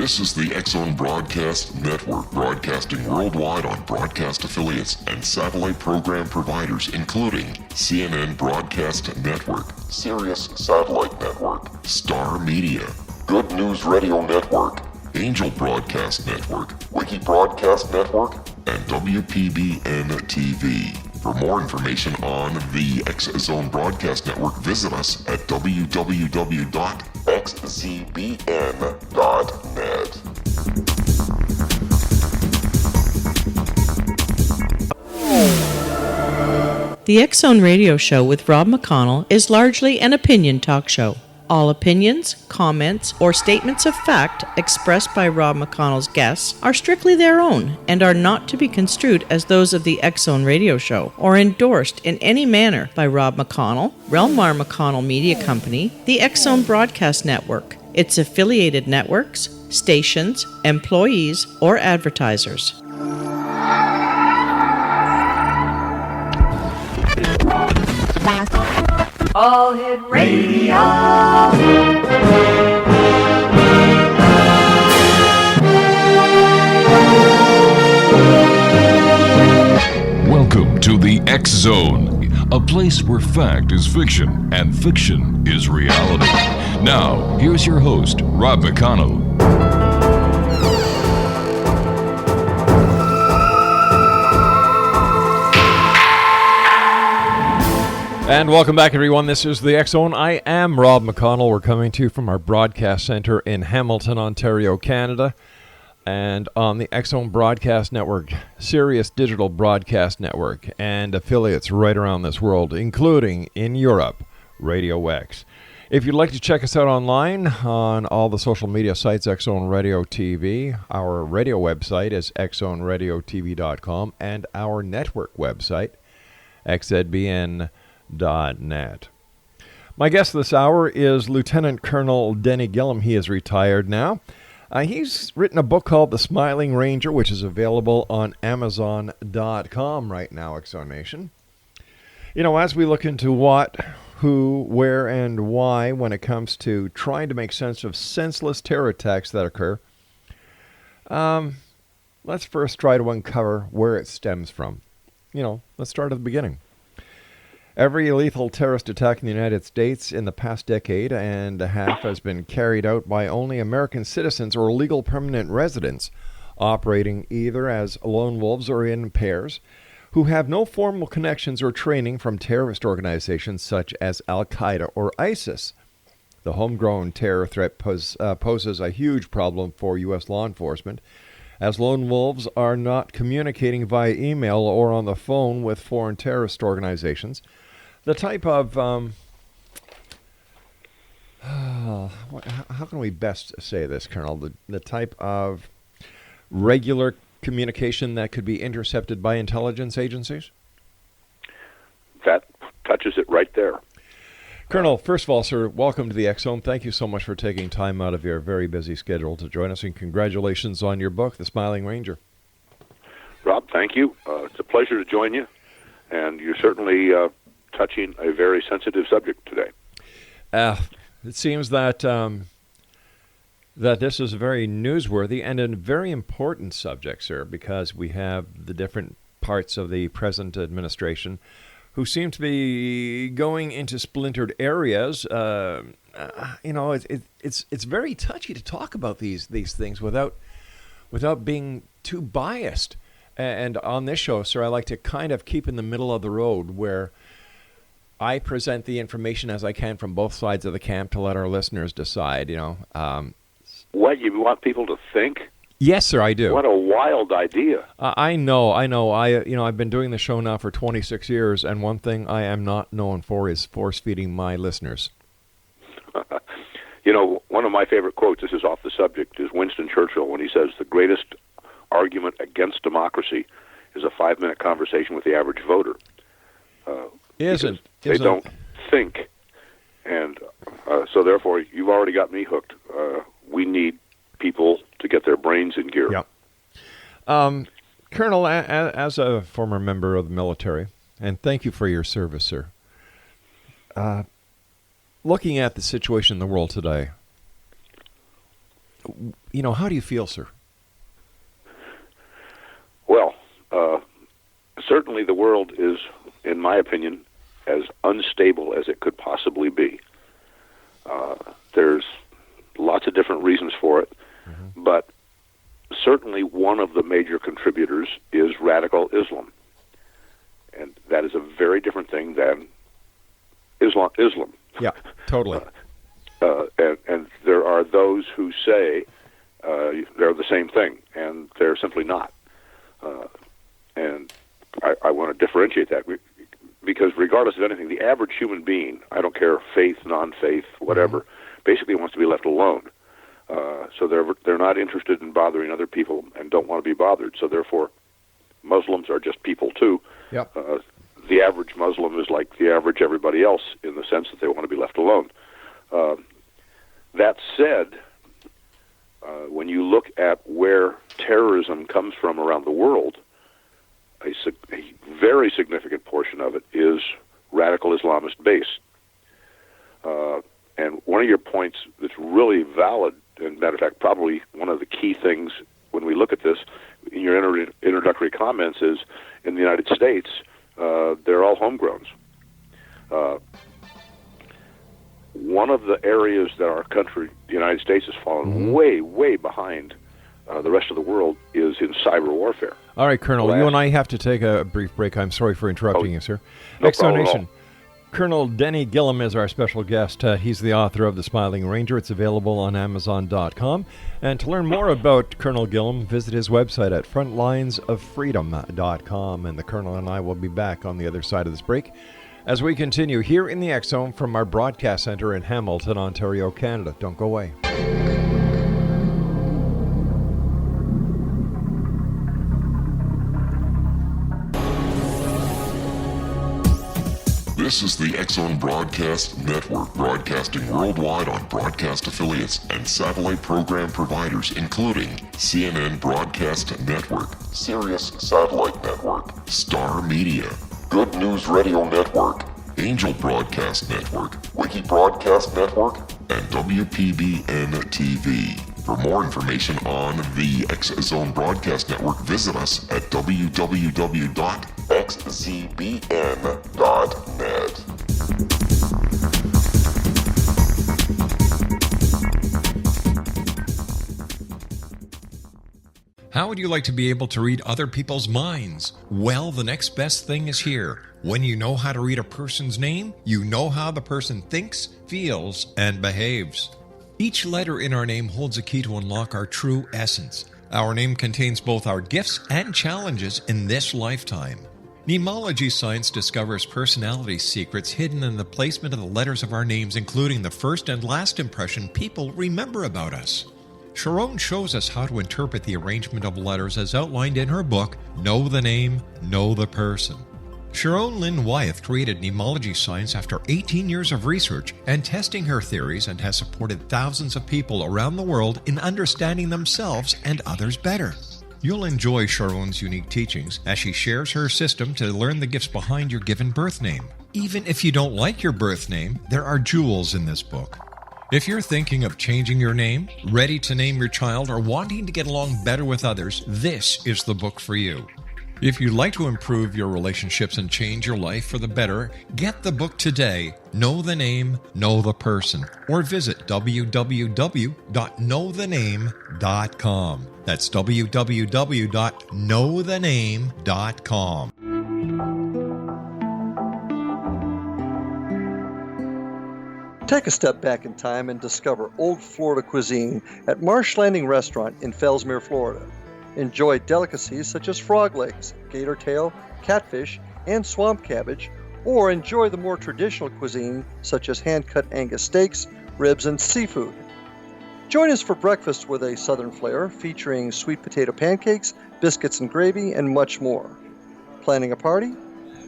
This is the X-Zone Broadcast Network, broadcasting worldwide on broadcast affiliates and satellite program providers, including CNN Broadcast Network, Sirius Satellite Network, Star Media, Good News Radio Network, Angel Broadcast Network, Wiki Broadcast Network, and WPBN TV. For more information on the X-Zone Broadcast Network, visit us at www.xzbn.net. The X-Zone Radio Show with Rob McConnell is largely an opinion talk show. All opinions, comments, or statements of fact expressed by Rob McConnell's guests are strictly their own and are not to be construed as those of the X-Zone Radio Show or endorsed in any manner by Rob McConnell, Relmar McConnell Media Company, the X-Zone Broadcast Network, its affiliated networks, stations, employees, or advertisers. All Hit Radio. Welcome to the X-Zone, a place where fact is fiction and fiction is reality. Now, here's your host, Rob McConnell. And welcome back, everyone. This is the X-Zone. I am Rob McConnell. We're coming to you from our broadcast center in Hamilton, Ontario, Canada, and on the X-Zone Broadcast Network, Sirius Digital Broadcast Network, and affiliates right around this world, including in Europe, Radio X. If you'd like to check us out online on all the social media sites, X-Zone Radio TV, our radio website is xzoneradiotv.com, and our network website, xzbn.net. My guest this hour is Lieutenant Colonel Denny Gillem. He is retired now. He's written a book called The Smiling Ranger, which is available on Amazon.com right now, X-Zone Nation. You know, as we look into what, who, where, and why when it comes to trying to make sense of senseless terror attacks that occur, let's first try to uncover where it stems from. You know, let's start at the beginning. Every lethal terrorist attack in the United States in the past decade and a half has been carried out by only American citizens or legal permanent residents operating either as lone wolves or in pairs who have no formal connections or training from terrorist organizations such as Al-Qaeda or ISIS. The homegrown terror threat poses a huge problem for U.S. law enforcement, as lone wolves are not communicating via email or on the phone with foreign terrorist organizations. The type of, how can we best say this, Colonel? The type of regular communication that could be intercepted by intelligence agencies? That touches it right there. Colonel, first of all, sir, welcome to the X-Zone. Thank you so much for taking time out of your very busy schedule to join us, and congratulations on your book, The Smiling Ranger. Rob, thank you. It's a pleasure to join you, and you're certainly touching a very sensitive subject today. It seems that that this is a very newsworthy and a very important subject, sir, because we have the different parts of the present administration who seem to be going into splintered areas. You know, it's very touchy to talk about these things without being too biased. And on this show, sir, I like to kind of keep in the middle of the road where I present the information as I can from both sides of the camp to let our listeners decide, you know. What, you want people to think? Yes, sir, I do. What a wild idea. I know. I've been doing the show now for 26 years, and one thing I am not known for is force-feeding my listeners. You know, one of my favorite quotes, this is off the subject, is Winston Churchill when he says, the greatest argument against democracy is a 5-minute conversation with the average voter. They don't think. And so therefore, you've already got me hooked. We need people to get their brains in gear. Yeah. Colonel, as a former member of the military, and thank you for your service, sir, looking at the situation in the world today, How do you feel, sir? Well, certainly the world is, in my opinion, as unstable as it could possibly be. There's lots of different reasons for it, but certainly one of the major contributors is radical Islam. And that is a very different thing than Islam. Yeah, totally. And there are those who say they're the same thing, and they're simply not. And I want to differentiate that, because regardless of anything, the average human being, I don't care, faith, non-faith, whatever, basically wants to be left alone. So they're not interested in bothering other people and don't want to be bothered. So therefore, Muslims are just people too. Yep. The average Muslim is like the average everybody else in the sense that they want to be left alone. That said, when you look at where terrorism comes from around the world, a very significant portion of it is radical Islamist based. And one of your points that's really valid, and matter of fact, probably one of the key things when we look at this in your introductory comments is, in the United States, they're all homegrowns. One of the areas that our country, the United States, has fallen way, way behind the rest of the world is in cyber warfare. All right, Colonel, you and I have to take a brief break. I'm sorry for interrupting you, sir. No problem at all. Exonation. Colonel Denny Gillem is our special guest. He's the author of The Smiling Ranger. It's available on Amazon.com. And to learn more about Colonel Gillem, visit his website at frontlinesoffreedom.com. And the Colonel and I will be back on the other side of this break as we continue here in the X Zone from our broadcast center in Hamilton, Ontario, Canada. Don't go away. This is the X Zone Broadcast Network, broadcasting worldwide on broadcast affiliates and satellite program providers, including CNN Broadcast Network, Sirius Satellite Network, Star Media, Good News Radio Network, Angel Broadcast Network, Wiki Broadcast Network, and WPBN TV. For more information on the X Zone Broadcast Network, visit us at www.xzbn.net. How would you like to be able to read other people's minds? Well, the next best thing is here. When you know how to read a person's name, you know how the person thinks, feels, and behaves. Each letter in our name holds a key to unlock our true essence. Our name contains both our gifts and challenges in this lifetime. Mnemology science discovers personality secrets hidden in the placement of the letters of our names, including the first and last impression people remember about us. Sharon shows us how to interpret the arrangement of letters as outlined in her book, Know the Name, Know the Person. Sharon Lynn Wyeth created mnemology science after 18 years of research and testing her theories, and has supported thousands of people around the world in understanding themselves and others better. You'll enjoy Sharon's unique teachings as she shares her system to learn the gifts behind your given birth name. Even if you don't like your birth name, there are jewels in this book. If you're thinking of changing your name, ready to name your child, or wanting to get along better with others, this is the book for you. If you'd like to improve your relationships and change your life for the better, get the book today, Know the Name, Know the Person, or visit www.knowthename.com. That's www.knowthename.com. Take a step back in time and discover old Florida cuisine at Marsh Landing Restaurant in Fellsmere, Florida. Enjoy delicacies such as frog legs, gator tail, catfish, and swamp cabbage, or enjoy the more traditional cuisine such as hand-cut Angus steaks, ribs, and seafood. Join us for breakfast with a southern flair featuring sweet potato pancakes, biscuits and gravy, and much more. Planning a party?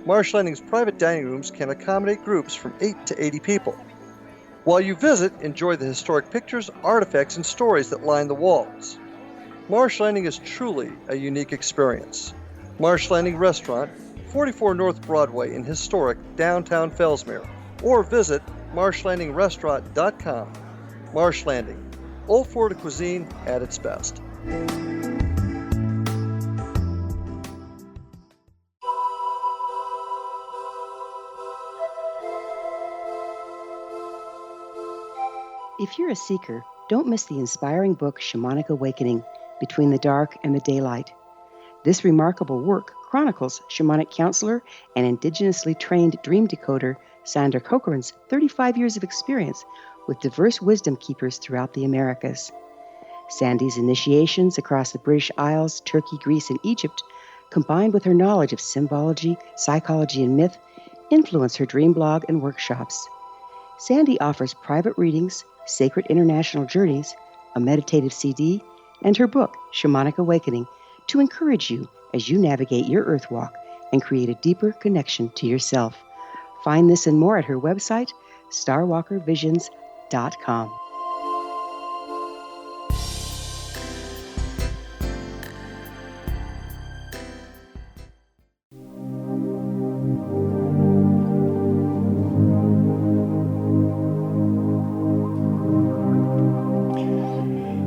Marsh Landing's private dining rooms can accommodate groups from 8 to 80 people. While you visit, enjoy the historic pictures, artifacts, and stories that line the walls. Marsh Landing is truly a unique experience. Marsh Landing Restaurant, 44 North Broadway in historic downtown Fellsmere, or visit marshlandingrestaurant.com. Marsh Landing, Old Florida cuisine at its best. If you're a seeker, don't miss the inspiring book Shamanic Awakening, Between the Dark and the Daylight. This remarkable work chronicles shamanic counselor and indigenously trained dream decoder Sandra Cochran's 35 years of experience with diverse wisdom keepers throughout the Americas. Sandy's initiations across the British Isles, Turkey, Greece, and Egypt, combined with her knowledge of symbology, psychology, and myth, influence her dream blog and workshops. Sandy offers private readings, sacred international journeys, a meditative CD, and her book, Shamanic Awakening, to encourage you as you navigate your earth walk and create a deeper connection to yourself. Find this and more at her website, starwalkervisions.com.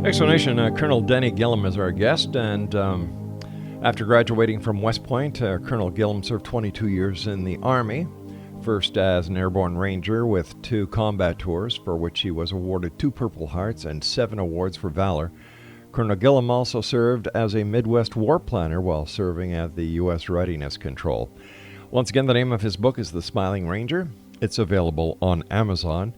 Explanation, Colonel Denny Gillem is our guest, and after graduating from West Point, Colonel Gillem served 22 years in the Army, first as an Airborne Ranger with 2 combat tours, for which he was awarded 2 Purple Hearts and 7 awards for Valor. Colonel Gillem also served as a Midwest War Planner while serving at the US Readiness Control. Once again, the name of his book is The Smiling Ranger. It's available on Amazon.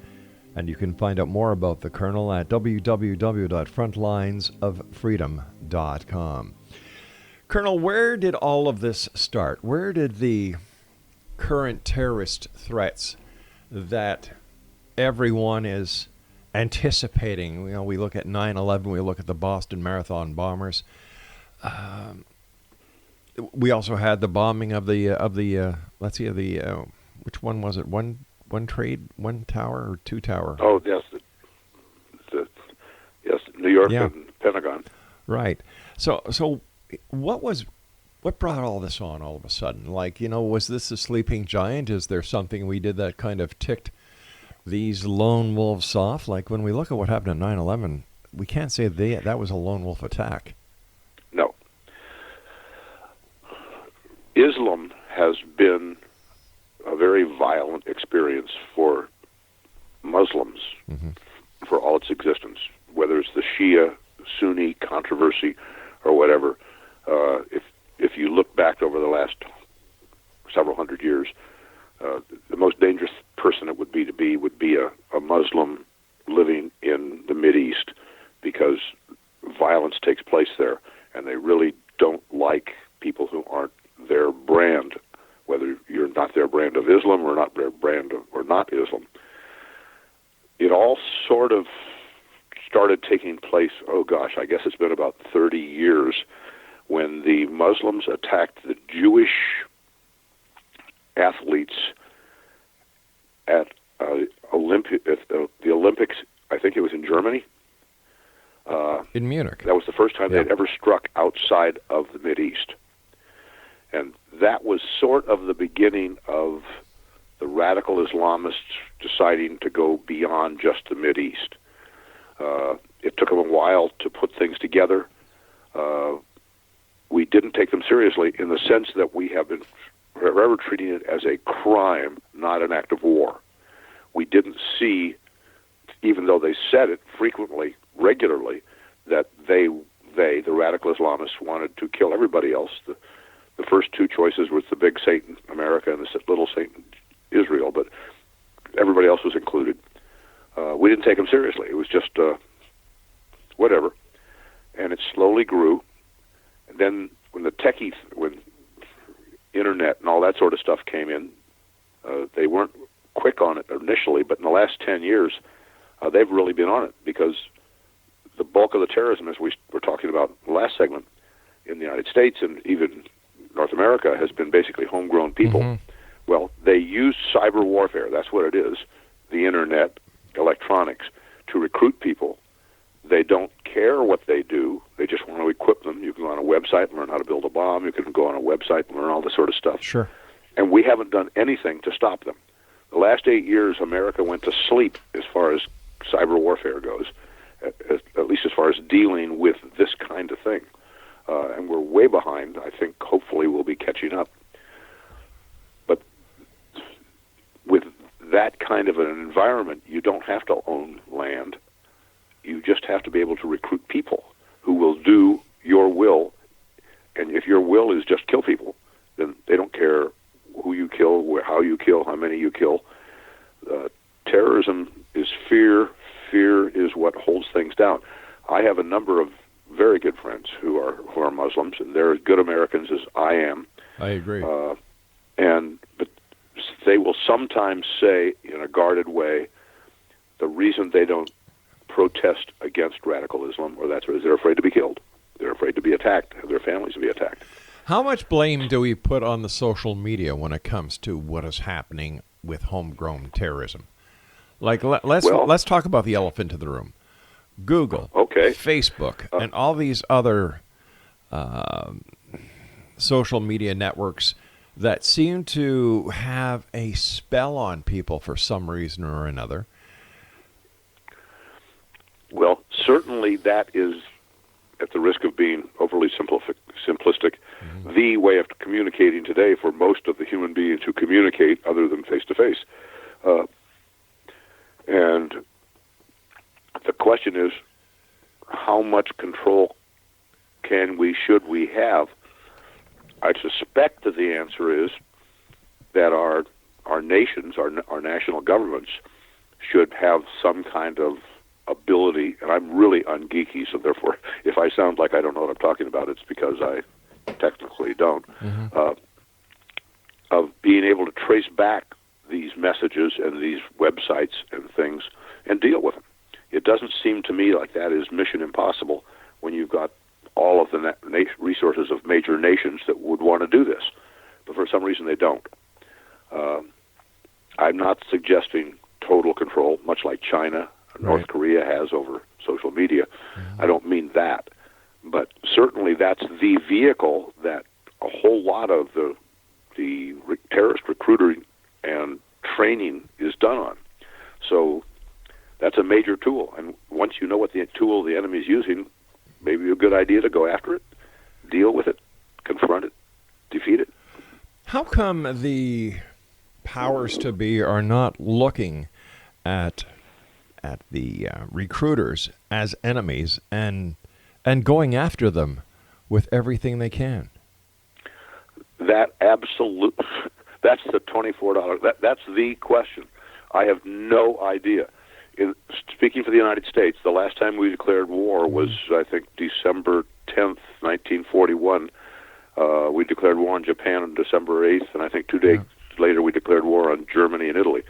And you can find out more about the Colonel at www.frontlinesoffreedom.com. Colonel, where did all of this start? Where did the current terrorist threats that everyone is anticipating, you know, we look at 9/11, we look at the Boston Marathon bombers. We also had the bombing of the which one was it? One tower or 2 tower? Oh, yes. Yes, New York and Pentagon. Right. So what brought all this on all of a sudden? Like, you know, was this a sleeping giant? Is there something we did that kind of ticked these lone wolves off? Like, when we look at what happened at 9/11, we can't say that was a lone wolf attack. No. Islam has been a very violent experience for Muslims for all its existence, whether it's the Shia-Sunni controversy or whatever. If you look back over the last several hundred years, the most dangerous person it would be a Muslim living in the Mideast, because violence takes place there, and they really don't like people who aren't their brand, whether you're not their brand of Islam or not their brand of, or not Islam. It all sort of started taking place, oh gosh, I guess it's been about 30 years, when the Muslims attacked the Jewish athletes at the Olympics. I think it was in Germany. In Munich. That was the first time they'd ever struck outside of the Mideast. And that was sort of the beginning of the radical Islamists deciding to go beyond just the Mideast. It took them a while to put things together. We didn't take them seriously in the sense that we have been forever treating it as a crime, not an act of war. We didn't see, even though they said it frequently, regularly, that the radical Islamists wanted to kill everybody else. The first 2 choices was the big Satan, America, and the little Satan, Israel, but everybody else was included. We didn't take them seriously. It was just whatever. And it slowly grew. And then when when internet and all that sort of stuff came in, they weren't quick on it initially, but in the last 10 years, they've really been on it, because the bulk of the terrorism, as we were talking about in the last segment, in the United States and even North America, has been basically homegrown people. Well, they use cyber warfare, that's what it is, the internet, electronics, to recruit people. They don't care what they do, they just want to equip them. You can go on a website and learn how to build a bomb, you can go on a website and learn all this sort of stuff. Sure. And we haven't done anything to stop them. The last 8 years, America went to sleep as far as cyber warfare goes, at least as far as dealing with this kind of thing. And we're way behind. I think hopefully we'll be catching up. But with that kind of an environment, you don't have to own land. You just have to be able to recruit people who will do your will. And if your will is just kill people, then they don't care who you kill, how you kill, how many you kill. Terrorism is fear. Fear is what holds things down. I have a number of very good friends who are Muslims, and they're as good Americans as I am. I agree. But they will sometimes say, in a guarded way, the reason they don't protest against radical Islam, or that's they're afraid to be killed. They're afraid to be attacked, have their families to be attacked. How much blame do we put on the social media when it comes to what is happening with homegrown terrorism? Like, let's talk about the elephant in the room. Google, Facebook, and all these other social media networks that seem to have a spell on people for some reason or another. Well, certainly that is, at the risk of being overly simplistic, the way of communicating today for most of the human beings who communicate other than face-to-face. And the question is, how much control should we have? I suspect that the answer is that our nations, our national governments, should have some kind of ability, and I'm really ungeeky, so therefore, if I sound like I don't know what I'm talking about, it's because I technically don't, of being able to trace back these messages and these websites and things and deal with them. It doesn't seem to me like that is mission impossible when you've got all of the resources of major nations that would want to do this. But for some reason they don't. I'm not suggesting total control, much like China, North Korea has over social media. I don't mean that. But certainly that's the vehicle that a whole lot of the terrorist recruiting and training is done on. So that's a major tool. And once you know what the tool the enemy is using, maybe a good idea to go after it, deal with it, confront it, defeat it. How come the powers to be are not looking at the recruiters as enemies and going after them with everything they can? That's the $24. That's the question. I have no idea. Speaking for the United States, the last time we declared war was, I think, December 10th, 1941. We declared war on Japan on December 8th, and I think 2 days later we declared war on Germany and Italy.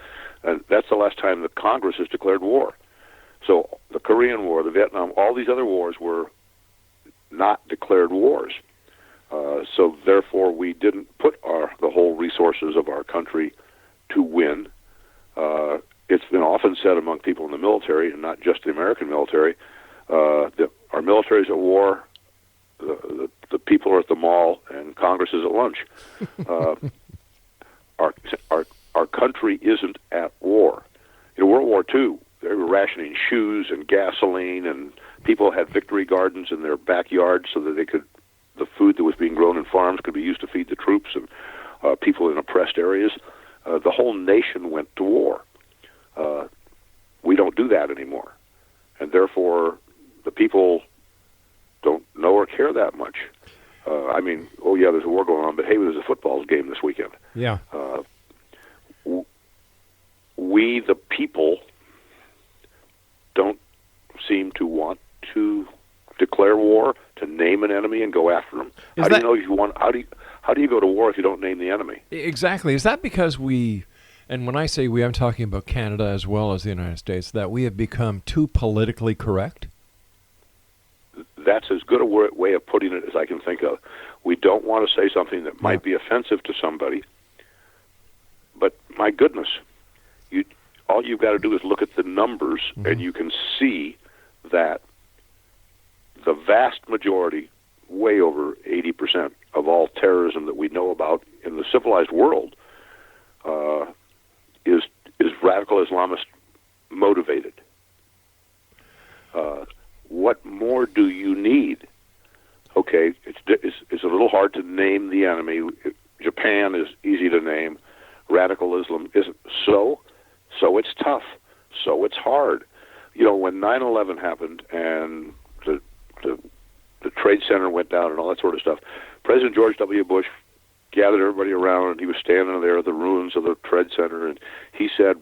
And that's the last time the Congress has declared war. So the Korean War, the Vietnam, all these other wars were not declared wars. So therefore, we didn't put the whole resources of our country to win. It's been often said among people in the military, and not just the American military, that our military is at war, the people are at the mall, and Congress is at lunch. Our country isn't at war. In World War II, they were rationing shoes and gasoline, and people had victory gardens in their backyards so that the food that was being grown in farms could be used to feed the troops and people in oppressed areas. The whole nation went to war. We don't do that anymore. And therefore, the people don't know or care that much. I mean, oh yeah, there's a war going on, but hey, there's a football game this weekend. Yeah. We, the people, don't seem to want to declare war, to name an enemy and go after them. How do you know if you want? How do you go to war if you don't name the enemy? Exactly. Is that because we, and when I say we, I'm talking about Canada as well as the United States, that we have become too politically correct? That's as good a way of putting it as I can think of. We don't want to say something that might be offensive to somebody, but my goodness, all you've got to do is look at the numbers, and you can see that the vast majority, way over 80% of all terrorism that we know about in the civilized world is radical Islamist motivated. what more do you need? Okay, it's a little hard to name the enemy. Japan is easy to name. Radical Islam isn't. So it's tough. So it's hard. You know, when 9/11 happened and the Trade Center went down and all that sort of stuff, President George W. Bush gathered everybody around, and he was standing there at the ruins of the Trade Center, and he said,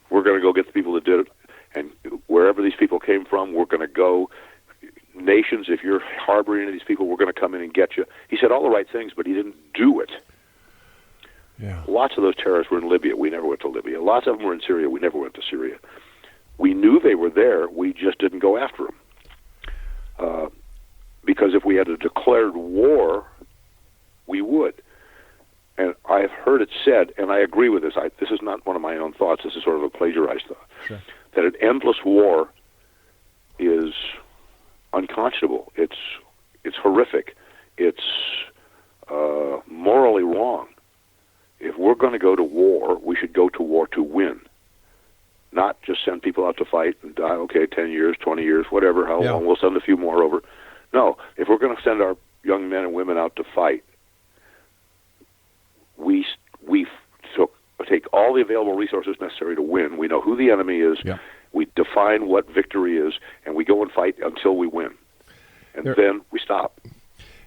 we're going to go get the people that did it, and wherever these people came from, we're going to go. Nations, if you're harboring any of these people, we're going to come in and get you. He said all the right things, but he didn't do it. Yeah. Lots of those terrorists were in Libya. We never went to Libya. Lots of them were in Syria. We never went to Syria. We knew they were there. We just didn't go after them. Because if we had a declared war, we would. And I've heard it said, and I agree with this. This is not one of my own thoughts. This is sort of a plagiarized thought. Sure. That an endless war is unconscionable. It's horrific. It's morally wrong. If we're going to go to war, we should go to war to win, not just send people out to fight and die. Okay, 10 years, 20 years, whatever, how long, we'll send a few more over. No, if we're going to send our young men and women out to fight, we take all the available resources necessary to win. We know who the enemy is. Yeah. We define what victory is, and we go and fight until we win. And then we stop.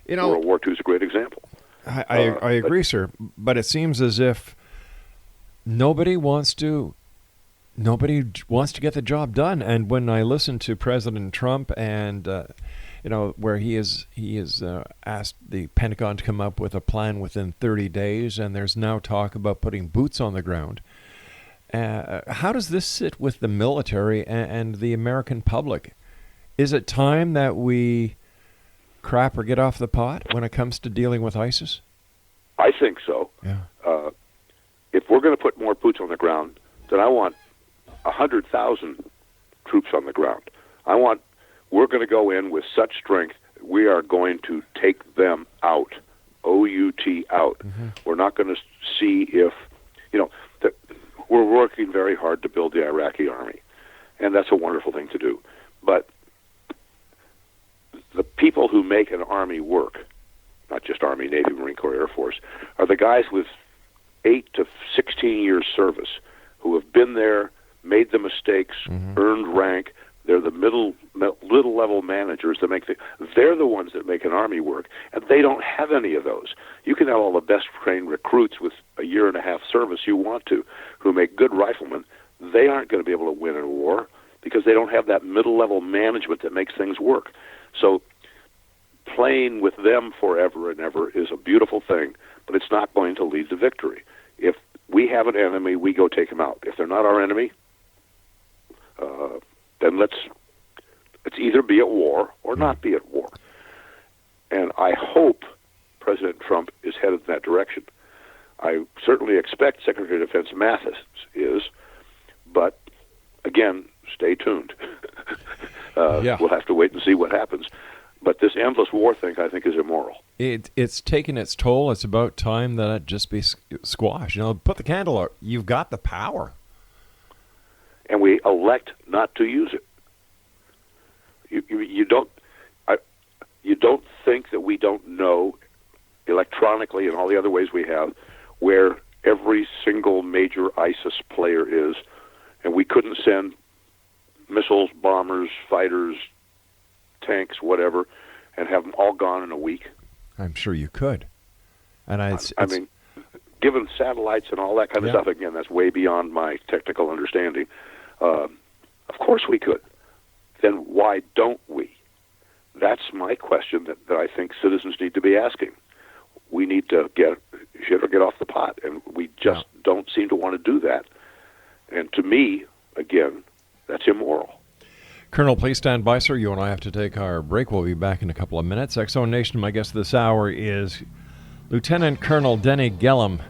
You know, World War II is a great example. I agree, sir. But it seems as if nobody wants to get the job done. And when I listen to President Trump and where he is asked the Pentagon to come up with a plan within 30 days, and there's now talk about putting boots on the ground. How does this sit with the military and the American public? Is it time that we crap or get off the pot when it comes to dealing with ISIS? I think so. Yeah. If we're going to put more boots on the ground, then I want 100,000 troops on the ground. We're going to go in with such strength, we are going to take them out, O-U-T, out. Mm-hmm. We're not going to see if, we're working very hard to build the Iraqi army, and that's a wonderful thing to do. But the people who make an army work, not just Army, Navy, Marine Corps, Air Force, are the guys with 8 to 16 years service who have been there, made the mistakes, earned rank. They're the little-level managers that they're the ones that make an army work, and they don't have any of those. You can have all the best-trained recruits with a year-and-a-half service you want to, who make good riflemen. They aren't going to be able to win in a war because they don't have that middle-level management that makes things work. So playing with them forever and ever is a beautiful thing, but it's not going to lead to victory. If we have an enemy, we go take them out. If they're not our enemy, then let's either be at war or not be at war. And I hope President Trump is headed in that direction. I certainly expect Secretary of Defense Mattis is, but again, stay tuned. We'll have to wait and see what happens. But this endless war thing, I think, is immoral. It's taken its toll. It's about time that it just be squashed. Put the candle out. You've got the power. And we elect not to use it. You don't think that we don't know electronically and all the other ways we have where every single major ISIS player is, and we couldn't send missiles, bombers, fighters, tanks, whatever, and have them all gone in a week? I'm sure you could. And I mean, given satellites and all that kind of stuff, again, that's way beyond my technical understanding. Of course we could. Then why don't we? That's my question that I think citizens need to be asking. We need to get off the pot, and we just don't seem to want to do that. And to me, again, that's immoral. Colonel, please stand by, sir. You and I have to take our break. We'll be back in a couple of minutes. X-Zone Nation, my guest this hour is Lieutenant Colonel Denny Gillem.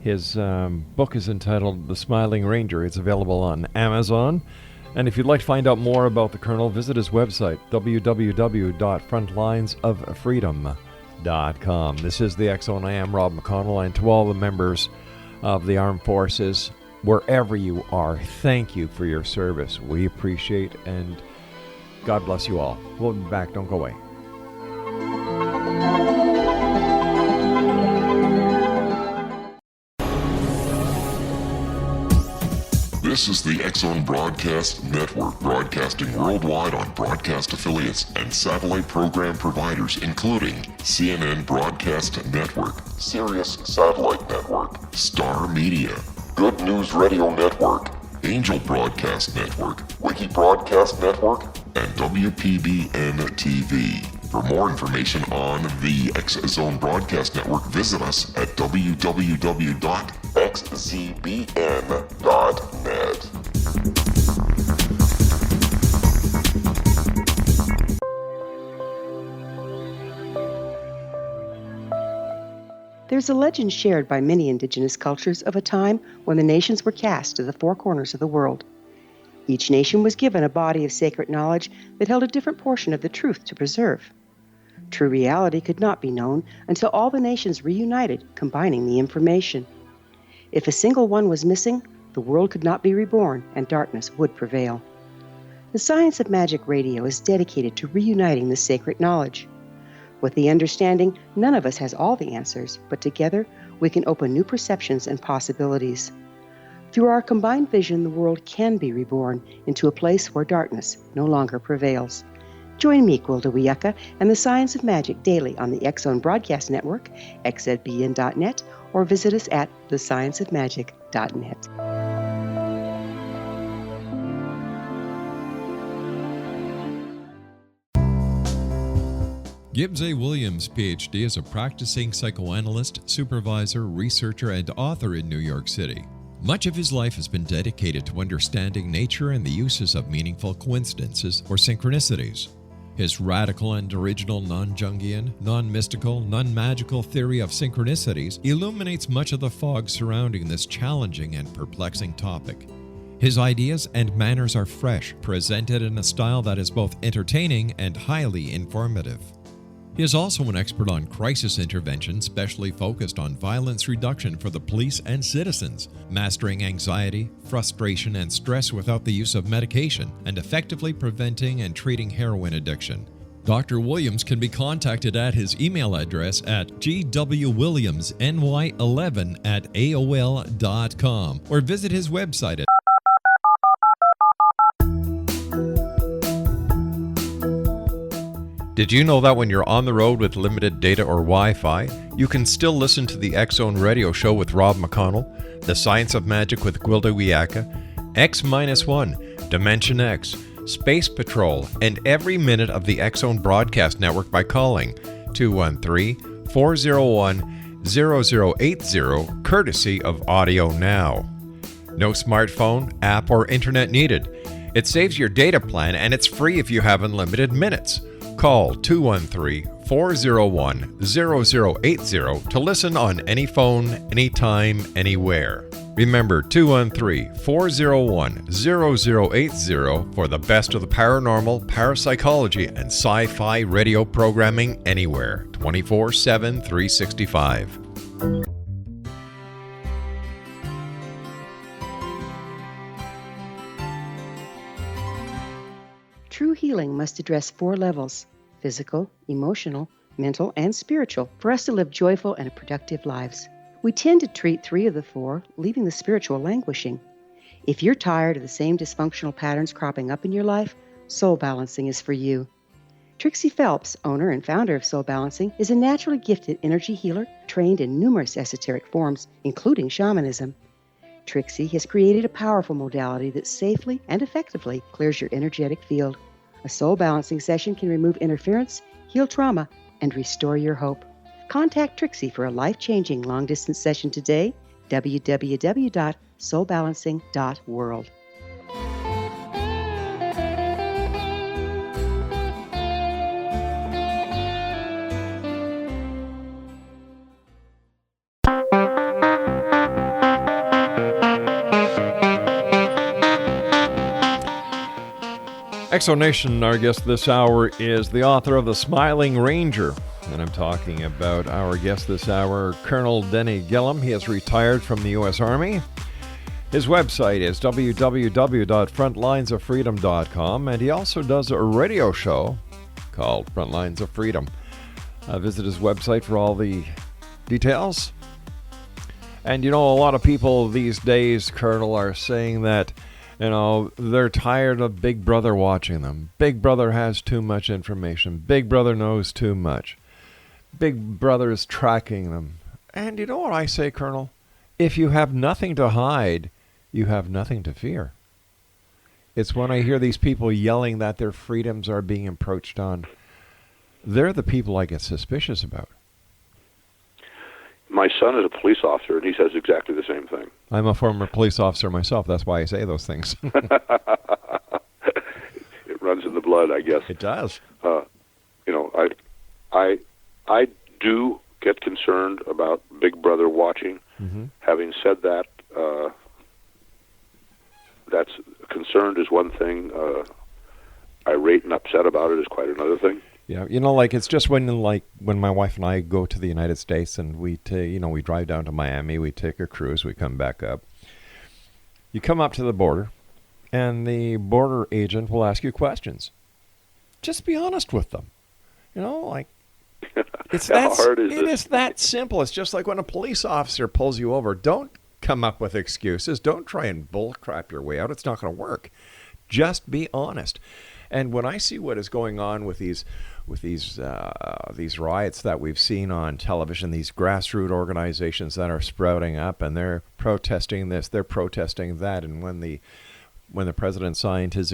His book is entitled The Smiling Ranger. It's available on Amazon. And if you'd like to find out more about the Colonel, visit his website, www.frontlinesoffreedom.com. This is the X-Zone. I am Rob McConnell, and to all the members of the armed forces, wherever you are, thank you for your service. We appreciate and God bless you all. We'll be back. Don't go away. This is the X-Zone Broadcast Network, broadcasting worldwide on broadcast affiliates and satellite program providers, including CNN Broadcast Network, Sirius Satellite Network, Star Media, Good News Radio Network, Angel Broadcast Network, Wiki Broadcast Network, and WPBN TV. For more information on the X-Zone Broadcast Network, visit us at www.xzbn.net. There's a legend shared by many indigenous cultures of a time when the nations were cast to the four corners of the world. Each nation was given a body of sacred knowledge that held a different portion of the truth to preserve. True reality could not be known until all the nations reunited, combining the information. If a single one was missing, the world could not be reborn and darkness would prevail. The Science of Magic Radio is dedicated to reuniting the sacred knowledge. With the understanding, none of us has all the answers, but together we can open new perceptions and possibilities. Through our combined vision, the world can be reborn into a place where darkness no longer prevails. Join me, Gwilda Wiyaka, and the Science of Magic daily on the X-Zone Broadcast Network, xzbn.net, or visit us at thescienceofmagic.net. Gibbs A. Williams, Ph.D., is a practicing psychoanalyst, supervisor, researcher, and author in New York City. Much of his life has been dedicated to understanding nature and the uses of meaningful coincidences or synchronicities. His radical and original non-Jungian, non-mystical, non-magical theory of synchronicities illuminates much of the fog surrounding this challenging and perplexing topic. His ideas and manners are fresh, presented in a style that is both entertaining and highly informative. He is also an expert on crisis intervention, specially focused on violence reduction for the police and citizens, mastering anxiety, frustration, and stress without the use of medication, and effectively preventing and treating heroin addiction. Dr. Williams can be contacted at his email address at gwwilliamsny11@aol.com or visit his website at Did you know that when you're on the road with limited data or Wi-Fi, you can still listen to the X-Zone Radio Show with Rob McConnell, The Science of Magic with Gwilda Wiyaka, X-1, Dimension X, Space Patrol, and every minute of the X-Zone Broadcast Network by calling 213-401-0080, courtesy of Audio Now. No smartphone, app, or internet needed. It saves your data plan and it's free if you have unlimited minutes. Call 213-401-0080 to listen on any phone, anytime, anywhere. Remember 213-401-0080 for the best of the paranormal, parapsychology, and sci-fi radio programming anywhere, 24/7, 365. True healing must address 4 levels: physical, emotional, mental, and spiritual, for us to live joyful and productive lives. We tend to treat 3 of the 4, leaving the spiritual languishing. If you're tired of the same dysfunctional patterns cropping up in your life, Soul Balancing is for you. Trixie Phelps, owner and founder of Soul Balancing, is a naturally gifted energy healer trained in numerous esoteric forms, including shamanism. Trixie has created a powerful modality that safely and effectively clears your energetic field. A soul balancing session can remove interference, heal trauma, and restore your hope. Contact Trixie for a life-changing long-distance session today, www.soulbalancing.world. Exonation, our guest this hour is the author of The Smiling Ranger. And I'm talking about our guest this hour, Colonel Denny Gillem. He has retired from the U.S. Army. His website is www.frontlinesoffreedom.com, and he also does a radio show called Frontlines of Freedom. Visit his website for all the details. And a lot of people these days, Colonel, are saying that, they're tired of Big Brother watching them. Big Brother has too much information. Big Brother knows too much. Big Brother is tracking them. And you know what I say, Colonel? If you have nothing to hide, you have nothing to fear. It's when I hear these people yelling that their freedoms are being encroached on, they're the people I get suspicious about. My son is a police officer, and he says exactly the same thing. I'm a former police officer myself. That's why I say those things. It runs in the blood, I guess. It does. I do get concerned about Big Brother watching. Mm-hmm. Having said that, that's concerned is one thing. Irate and upset about it is quite another thing. Yeah, it's just when my wife and I go to the United States and we drive down to Miami, we take a cruise, we come back up. You come up to the border, and the border agent will ask you questions. Just be honest with them. It's How hard is it this? is that simple. It's just like when a police officer pulls you over. Don't come up with excuses. Don't try and bullcrap your way out. It's not going to work. Just be honest. And when I see what is going on with these riots that we've seen on television, these grassroots organizations that are sprouting up, and they're protesting this, they're protesting that, and when the president signed his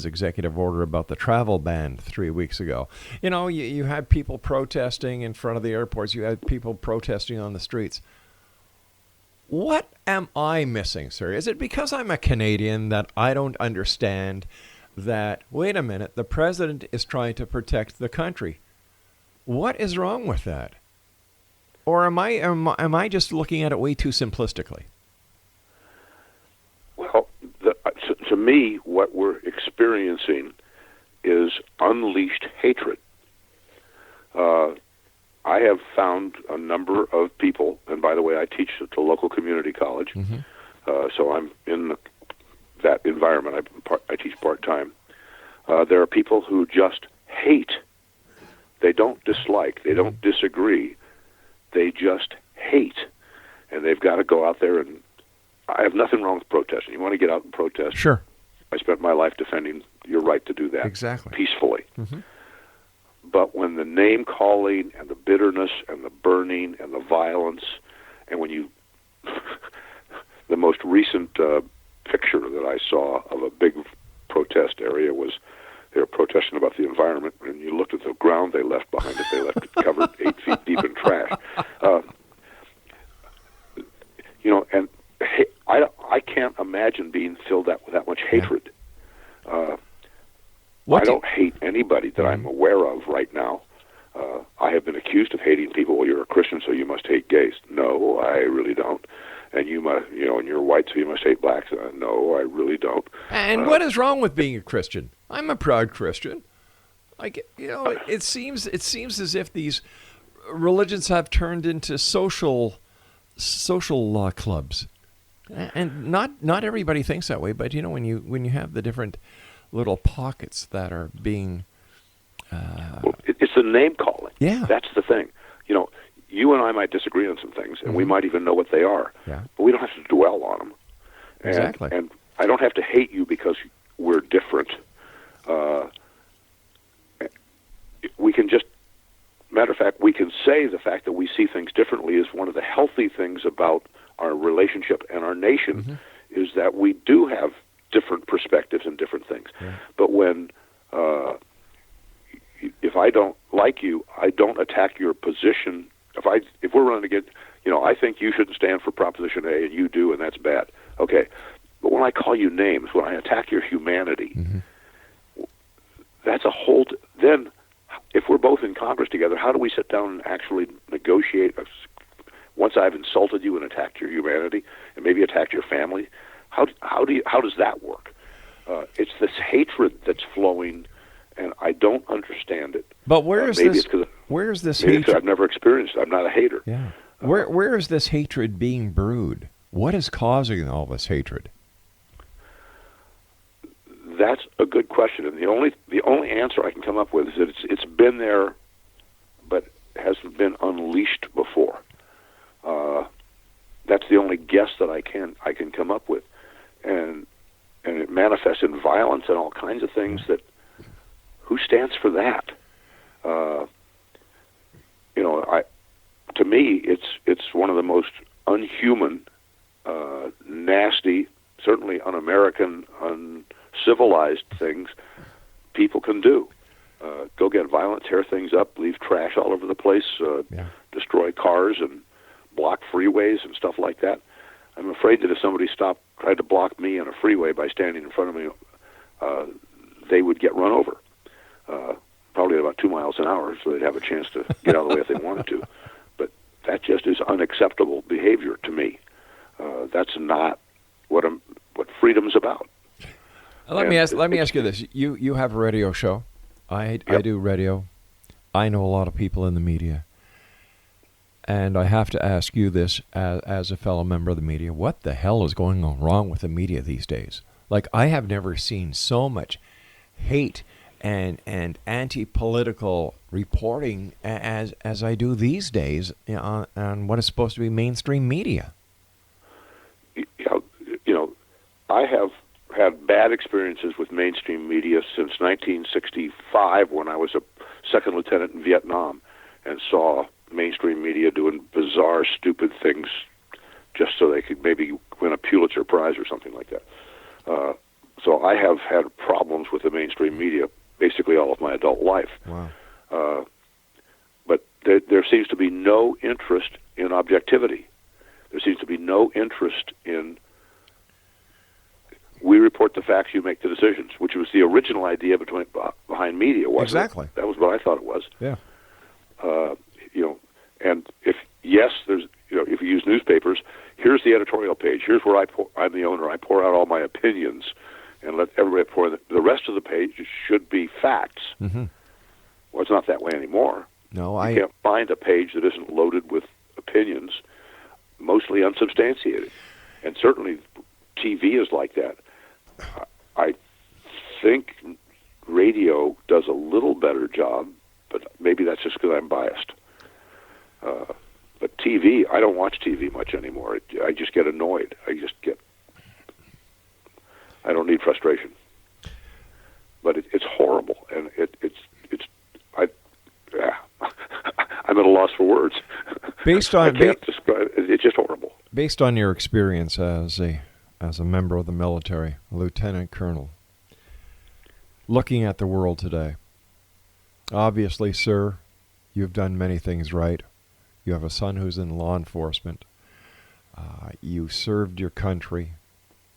executive order about the travel ban 3 weeks ago, you had people protesting in front of the airports, you had people protesting on the streets. What am I missing, sir? Is it because I'm a Canadian that I don't understand that, wait a minute, the president is trying to protect the country? What is wrong with that? Or am I just looking at it way too simplistically? Well, to me, what we're experiencing is unleashed hatred. I have found a number of people, and by the way, I teach at the local community college, Mm-hmm. So I'm in that environment. I teach part-time. There are people who just hate. They don't dislike. They don't disagree. They just hate. And they've got to go out there, and I have nothing wrong with protesting. You want to get out and protest? Sure. I spent my life defending your right to do that. Exactly. Peacefully. Mm-hmm. But when the name-calling and the bitterness and the burning and the violence, and when you... the most recent picture that I saw of a big protest area was they were protesting about the environment, and you looked at the ground they left behind it. They left it covered 8 feet deep in trash. And I can't imagine being filled with that much hatred. I don't hate anybody that I'm aware of right now. I have been accused of hating people. Well, you're a Christian, so you must hate gays. No, I really don't. And you must, and you're white, so you must hate blacks. No, I really don't. And what is wrong with being a Christian? I'm a proud Christian. It seems as if these religions have turned into social clubs, and not everybody thinks that way. But when you have the different little pockets that are being, well, it's the name calling. Yeah, that's the thing. You and I might disagree on some things, and we might even know what they are. Yeah. But we don't have to dwell on them. Exactly. And I don't have to hate you because we're different. We can just, matter of fact, we can say the fact that we see things differently is one of the healthy things about our relationship and our nation, is that we do have different perspectives and different things. Yeah. But when, if I don't like you, I don't attack your position. If we're running against, I think you shouldn't stand for Proposition A and you do, and that's bad. Okay. But when I call you names, when I attack your humanity, that's a whole... Then, if we're both in Congress together, how do we sit down and actually negotiate? Once I've insulted you and attacked your humanity, and maybe attacked your family, how does that work? It's this hatred that's flowing, and I don't understand it. But where is this hatred? I've never experienced it. I'm not a hater. Yeah. Where is this hatred being brewed? What is causing all this hatred? That's a good question, and the only answer I can come up with is that it's been there, but hasn't been unleashed before. That's the only guess that I can come up with, and it manifests in violence and all kinds of things. That who stands for that? To me, it's one of the most unhuman, nasty, certainly un-American, uncivilized things people can do. Go get violent, tear things up, leave trash all over the place, destroy cars and block freeways and stuff like that. I'm afraid that if somebody tried to block me on a freeway by standing in front of me, they would get run over, probably at about 2 miles an hour, so they'd have a chance to get out of the way if they wanted to. But that just is unacceptable behavior to me. That's not what freedom's about. Let me ask you this: you have a radio show. I do radio. I know a lot of people in the media, and I have to ask you this as a fellow member of the media: what the hell is going on wrong with the media these days? Like, I have never seen so much hate and anti-political reporting as I do these days on what is supposed to be mainstream media. I have had bad experiences with mainstream media since 1965, when I was a second lieutenant in Vietnam and saw mainstream media doing bizarre, stupid things just so they could maybe win a Pulitzer Prize or something like that. So I have had problems with the mainstream media basically all of my adult life. Wow. But there seems to be no interest in objectivity. There seems to be no interest in, we report the facts, you make the decisions, which was the original idea behind media, wasn't Exactly. it? That was what I thought it was. Yeah. And if you use newspapers, here's the editorial page. Here's where I'm the owner. I pour out all my opinions and let everybody pour the rest of the page should be facts. Mm-hmm. Well, it's not that way anymore. No, You can't find a page that isn't loaded with opinions, mostly unsubstantiated. And certainly TV is like that. I think radio does a little better job, but maybe that's just because I'm biased. But TV, I don't watch TV much anymore. I just get annoyed. I don't need frustration. But it's horrible, and I'm at a loss for words. I can't describe it. It's just horrible. Based on your experience as a member of the military, a lieutenant colonel, looking at the world today, obviously, sir, you've done many things right. You have a son who's in law enforcement. You served your country.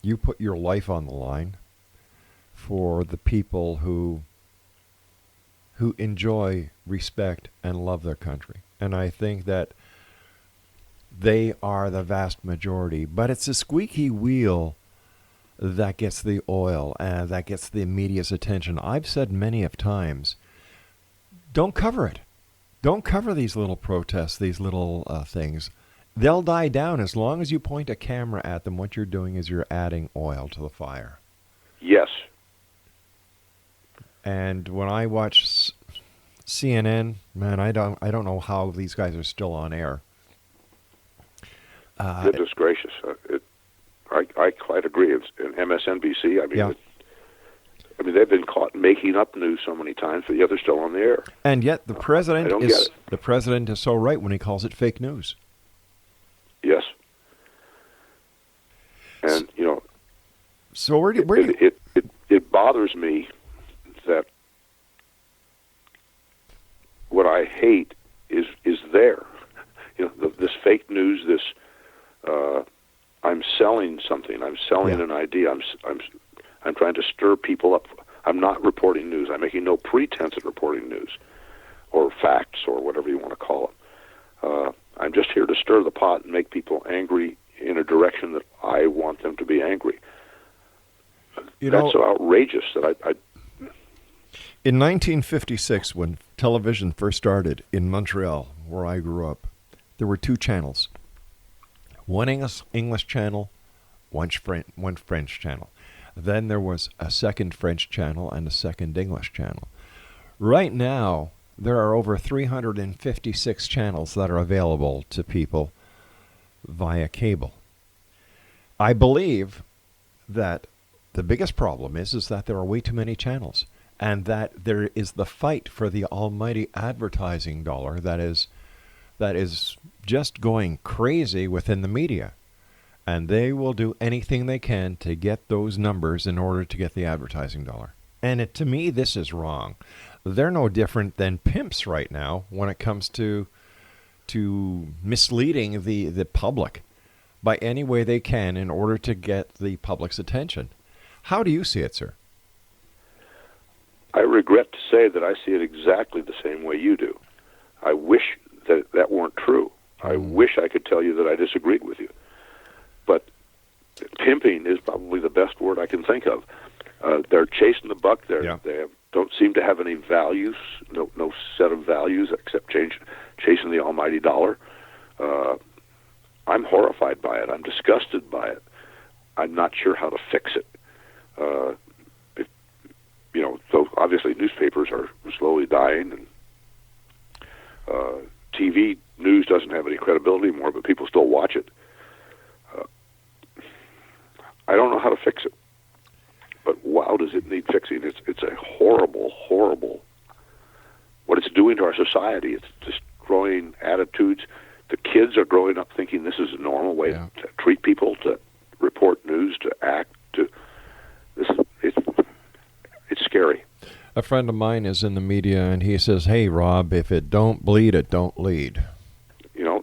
You put your life on the line for the people who enjoy, respect, and love their country. And I think that they are the vast majority. But it's the squeaky wheel that gets the oil and that gets the media's attention. I've said many of times, don't cover it. Don't cover these little protests, these little things. They'll die down as long as you point a camera at them. What you're doing is you're adding oil to the fire. Yes. And when I watch CNN, man, I don't know how these guys are still on air. Goodness gracious. I quite agree. It's in MSNBC. I mean, they've been caught making up news so many times, but yet they're still on the air. And yet the president is so right when he calls it fake news. Yes. And so where do you... It bothers me that what I hate is there. This fake news. This I'm selling something. I'm selling an idea. I'm trying to stir people up. I'm not reporting news. I'm making no pretense at reporting news or facts or whatever you want to call it. I'm just here to stir the pot and make people angry in a direction that I want them to be angry. That's so outrageous that I... In 1956, when television first started in Montreal, where I grew up, there were two channels. one English channel, one French channel. Then there was a second French channel and a second English channel. Right now, there are over 356 channels that are available to people via cable. I believe that the biggest problem is that there are way too many channels, and that there is the fight for the almighty advertising dollar that is just going crazy within the media. And they will do anything they can to get those numbers in order to get the advertising dollar. And to me, this is wrong. They're no different than pimps right now when it comes to misleading the public by any way they can in order to get the public's attention. How do you see it, sir? I regret to say that I see it exactly the same way you do. I wish that weren't true. I wish I could tell you that I disagreed with you. But pimping is probably the best word I can think of. They're chasing the buck. They don't seem to have any values, no set of values except chasing the almighty dollar. I'm horrified by it. I'm disgusted by it. I'm not sure how to fix it. So obviously newspapers are slowly dying, and TV news doesn't have any credibility anymore, but people still watch it. I don't know how to fix it, but wow, does it need fixing. It's a horrible, horrible, what it's doing to our society. It's destroying attitudes. The kids are growing up thinking this is a normal way to treat people, to report news, to act. It's scary. A friend of mine is in the media, and he says, "Hey, Rob, if it don't bleed, it don't lead."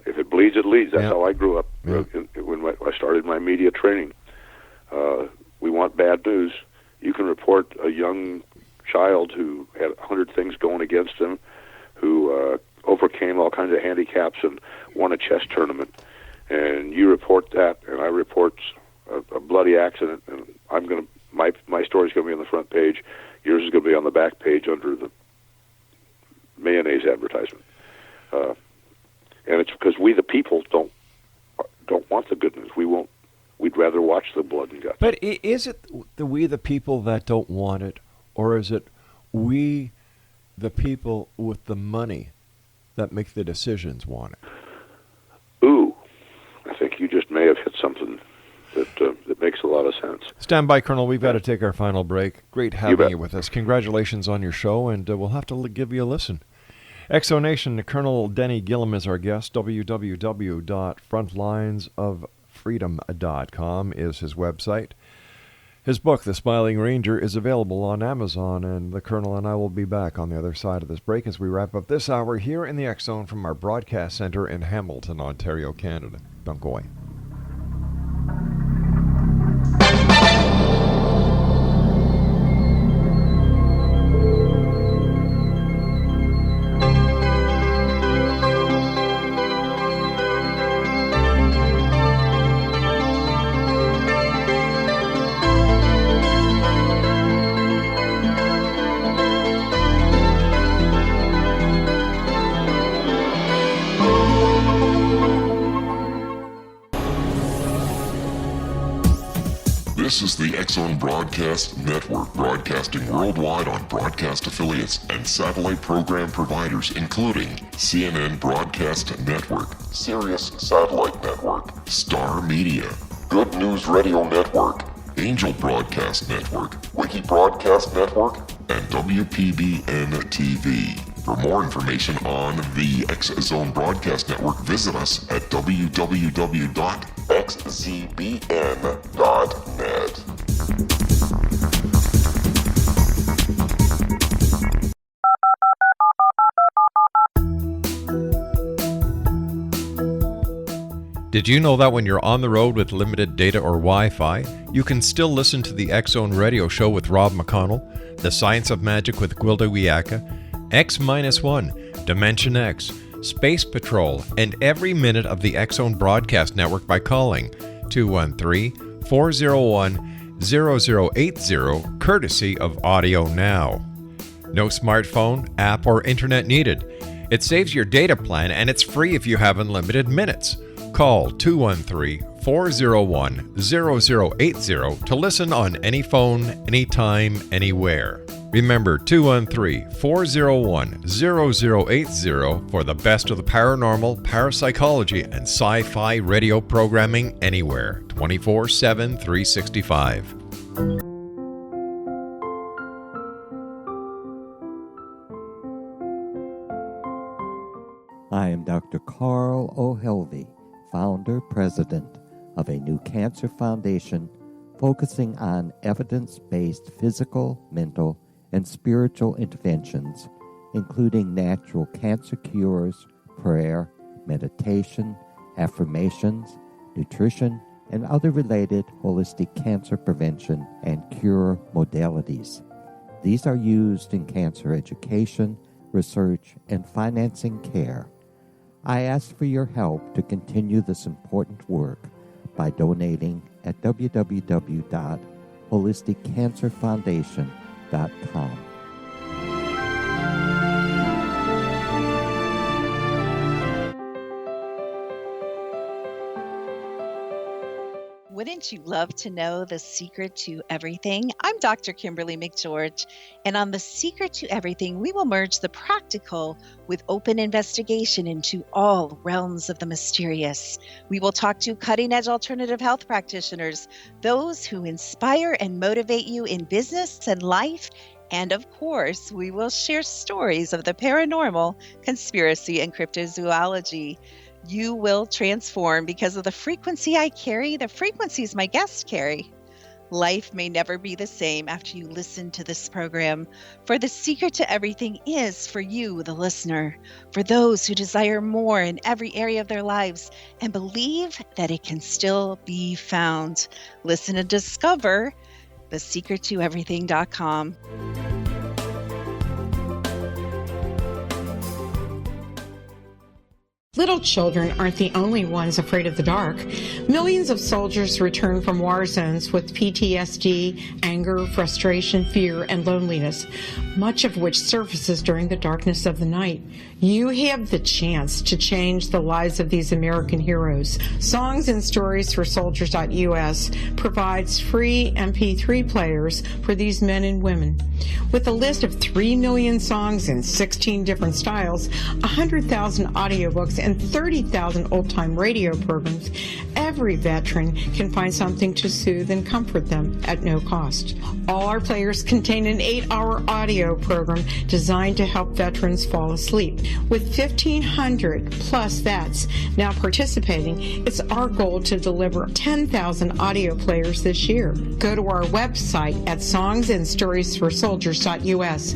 If it bleeds, it leads. That's how I grew up when I started my media training. We want bad news. You can report a young child who had 100 things going against him, who overcame all kinds of handicaps and won a chess tournament, and you report that, and I report a bloody accident, and my story's going to be on the front page. Yours is going to be on the back page under the mayonnaise advertisement. And it's because we, the people, don't want the good news. We'd rather watch the blood and guts. But is it we, the people, that don't want it, or is it we, the people with the money, that make the decisions want it? Ooh, I think you just may have hit something that makes a lot of sense. Stand by, Colonel. We've got to take our final break. Great having you with us. Congratulations on your show, and we'll have to give you a listen. Exonation, Colonel Denny Gillem is our guest. www.frontlinesoffreedom.com is his website. His book, The Smiling Ranger, is available on Amazon, and the Colonel and I will be back on the other side of this break as we wrap up this hour here in the X-Zone from our broadcast center in Hamilton, Ontario, Canada. Don't go away. This is the X-Zone Broadcast Network, broadcasting worldwide on broadcast affiliates and satellite program providers, including CNN Broadcast Network, Sirius Satellite Network, Star Media, Good News Radio Network, Angel Broadcast Network, Wiki Broadcast Network, and WPBN TV. For more information on the X-Zone Broadcast Network, visit us at www.xzbn.net. Did you know that when you're on the road with limited data or Wi-Fi, you can still listen to the X-Zone Radio Show with Rob McConnell, The Science of Magic with Gwilda Wiyaka, X-1, Dimension X, Space Patrol, and every minute of the X-Zone Broadcast Network by calling 213-401-0080, courtesy of Audio Now. No smartphone, app, or internet needed. It saves your data plan, and it's free if you have unlimited minutes. Call 213-401-0080 to listen on any phone, anytime, anywhere. Remember 213-401-0080 for the best of the paranormal, parapsychology, and sci-fi radio programming anywhere, 24/7, 365. I am Dr. Carl O'Helvey, founder, president of a new cancer foundation focusing on evidence-based physical, mental, and spiritual interventions, including natural cancer cures, prayer, meditation, affirmations, nutrition, and other related holistic cancer prevention and cure modalities. These are used in cancer education, research, and financing care. I ask for your help to continue this important work by donating at www.holisticcancerfoundation.com. Wouldn't you love to know the secret to everything? I'm Dr. Kimberly McGeorge, and on The Secret to Everything, we will merge the practical with open investigation into all realms of the mysterious. We will talk to cutting-edge alternative health practitioners, those who inspire and motivate you in business and life, and of course, we will share stories of the paranormal, conspiracy, and cryptozoology. You will transform because of the frequency I carry, the frequencies my guests carry. Life may never be the same after you listen to this program, for the secret to everything is for you, the listener, for those who desire more in every area of their lives and believe that it can still be found. Listen and discover thesecrettoeverything.com. Little children aren't the only ones afraid of the dark. Millions of soldiers return from war zones with PTSD, anger, frustration, fear, and loneliness, much of which surfaces during the darkness of the night. You have the chance to change the lives of these American heroes. Songs and Stories for Soldiers.us provides free MP3 players for these men and women. With a list of 3 million songs in 16 different styles, 100,000 audiobooks, and 30,000 old-time radio programs, every veteran can find something to soothe and comfort them at no cost. All our players contain an 8-hour audio program designed to help veterans fall asleep. With 1,500 plus vets now participating, it's our goal to deliver 10,000 audio players this year. Go to our website at songsandstoriesforsoldiers.us.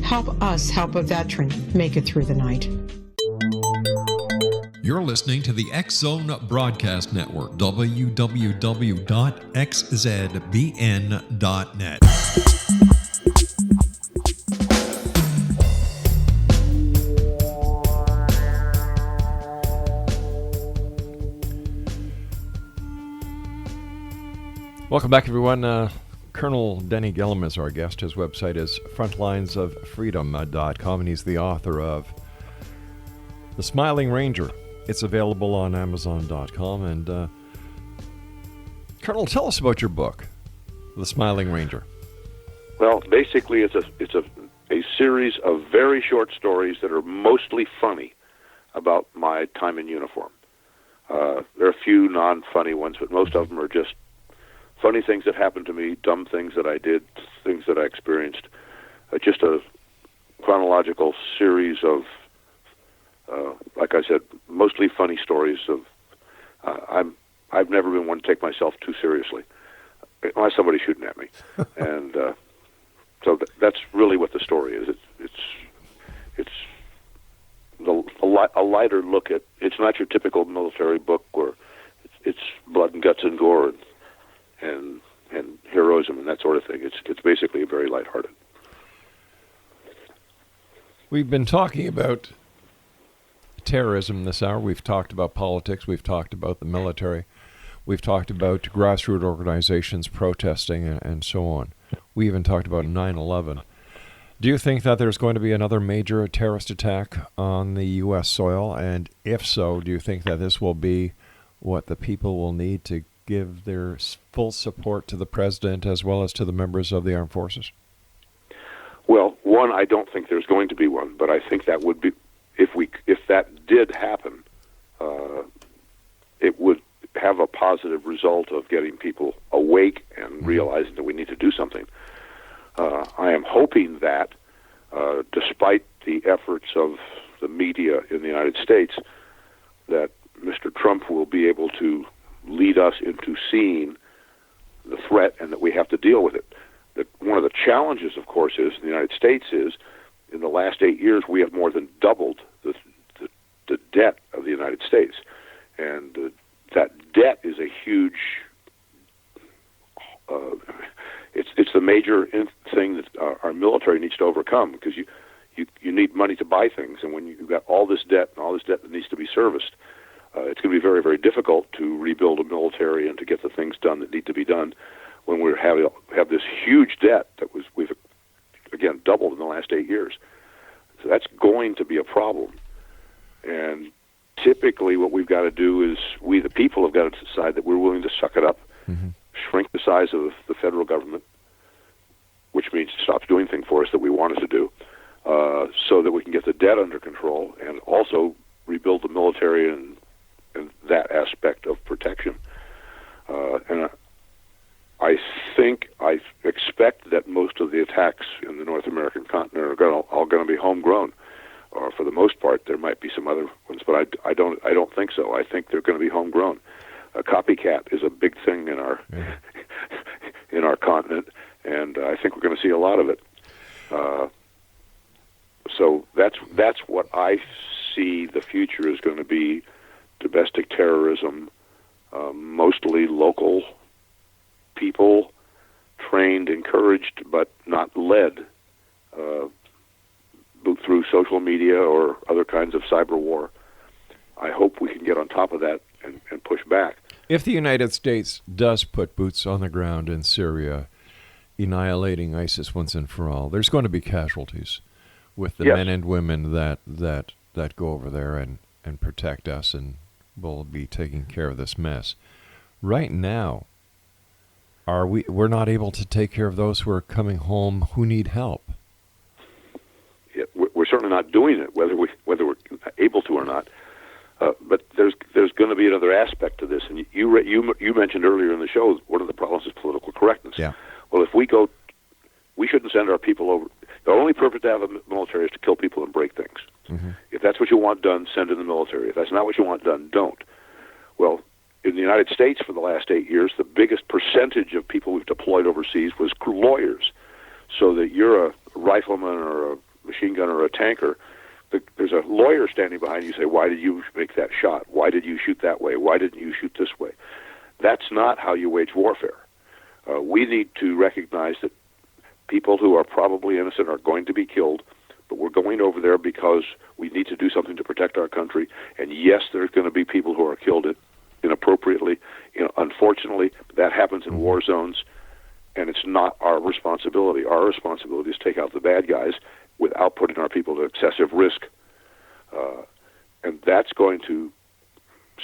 Help us help a veteran make it through the night. You're listening to the X Zone Broadcast Network, www.xzbn.net. Welcome back, everyone. Colonel Denny Gillem is our guest. His website is frontlinesoffreedom.com, and he's the author of The Smiling Ranger. It's available on Amazon.com. And Colonel, tell us about your book, The Smiling Ranger. Well, basically, it's a series of very short stories that are mostly funny about my time in uniform. There are a few non-funny ones, but most of them are just funny things that happened to me, dumb things that I did, things that I experienced. Just a chronological series of, like I said, mostly funny stories of. I've never been one to take myself too seriously, unless somebody's shooting at me, and so that's really what the story is. It's a lighter look at. It's not your typical military book where it's blood and guts and gore and heroism and that sort of thing. It's basically very lighthearted. We've been talking about terrorism this hour. We've talked about politics. We've talked about the military. We've talked about grassroots organizations protesting and so on. We even talked about 9/11. Do you think that there's going to be another major terrorist attack on the U.S. soil? And if so, do you think that this will be what the people will need to give their full support to the president as well as to the members of the armed forces? Well, one, I don't think there's going to be one, but I think that would be, if that did happen, it would have a positive result of getting people awake and realizing that we need to do something. I am hoping that, despite the efforts of the media in the United States, that Mr. Trump will be able to lead us into seeing the threat and that we have to deal with it. That one of the challenges, of course, is in the United States is in the last 8 years we have more than doubled the debt of the United States, and that debt is a huge. It's the major thing that our military needs to overcome, because you need money to buy things, and when you've got all this debt and all this debt that needs to be serviced, it's going to be very, very difficult to rebuild a military and to get the things done that need to be done when we have this huge debt that we've again doubled in the last 8 years. So that's going to be a problem. And typically what we've got to do is we, the people, have got to decide that we're willing to suck it up, shrink the size of the federal government, which means it stops doing things for us that we want it to do, so that we can get the debt under control and also rebuild the military and that aspect of protection. And I expect that most of the attacks in the North American continent are all going to be homegrown. For the most part, there might be some other ones, but I don't think so. I think they're going to be homegrown. A copycat is a big thing in our in our continent, and I think we're going to see a lot of it. So that's what I see the future is going to be: domestic terrorism, mostly local people, trained, encouraged, but not led through social media or other kinds of cyber war. I hope we can get on top of that and push back. If the United States does put boots on the ground in Syria, annihilating ISIS once and for all, there's going to be casualties with the men and women that go over there and protect us and will be taking care of this mess. Right now, we're not able to take care of those who are coming home who need help. Yeah, we're certainly not doing it, whether we're able to or not. But there's going to be another aspect to this, and you mentioned earlier in the show one of the problems is political correctness. Yeah. Well, if we shouldn't send our people over. The only purpose to have a military is to kill people and break things. Mm-hmm. If that's what you want done, send in the military. If that's not what you want done, don't. Well, in the United States for the last 8 years, the biggest percentage of people we've deployed overseas was lawyers. So that you're a rifleman or a machine gunner or a tanker, there's a lawyer standing behind you. Say, why did you make that shot? Why did you shoot that way? Why didn't you shoot this way? That's not how you wage warfare. We need to recognize that people who are probably innocent are going to be killed, but we're going over there because we need to do something to protect our country. And yes, there's going to be people who are killed inappropriately. Unfortunately, that happens in war zones, and it's not our responsibility. Our responsibility is to take out the bad guys without putting our people to excessive risk. And that's going to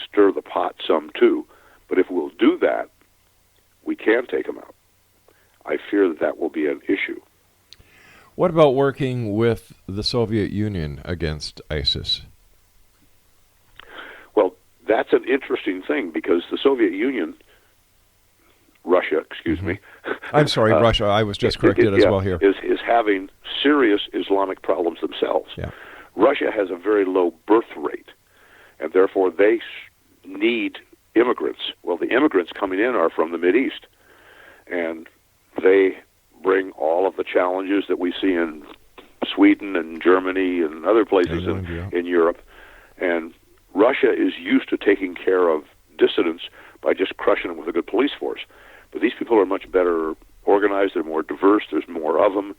stir the pot some too. But if we'll do that, we can take them out. I fear that will be an issue. What about working with the Soviet Union against ISIS? Well, that's an interesting thing, because the Soviet Union, Russia, excuse me. I'm sorry, Russia. I was just corrected as well here. Is having serious Islamic problems themselves. Yeah. Russia has a very low birth rate, and therefore they need immigrants. Well, the immigrants coming in are from the Mideast, and they bring all of the challenges that we see in Sweden and Germany and other places in Europe. And Russia is used to taking care of dissidents by just crushing them with a good police force. But these people are much better organized. They're more diverse. There's more of them.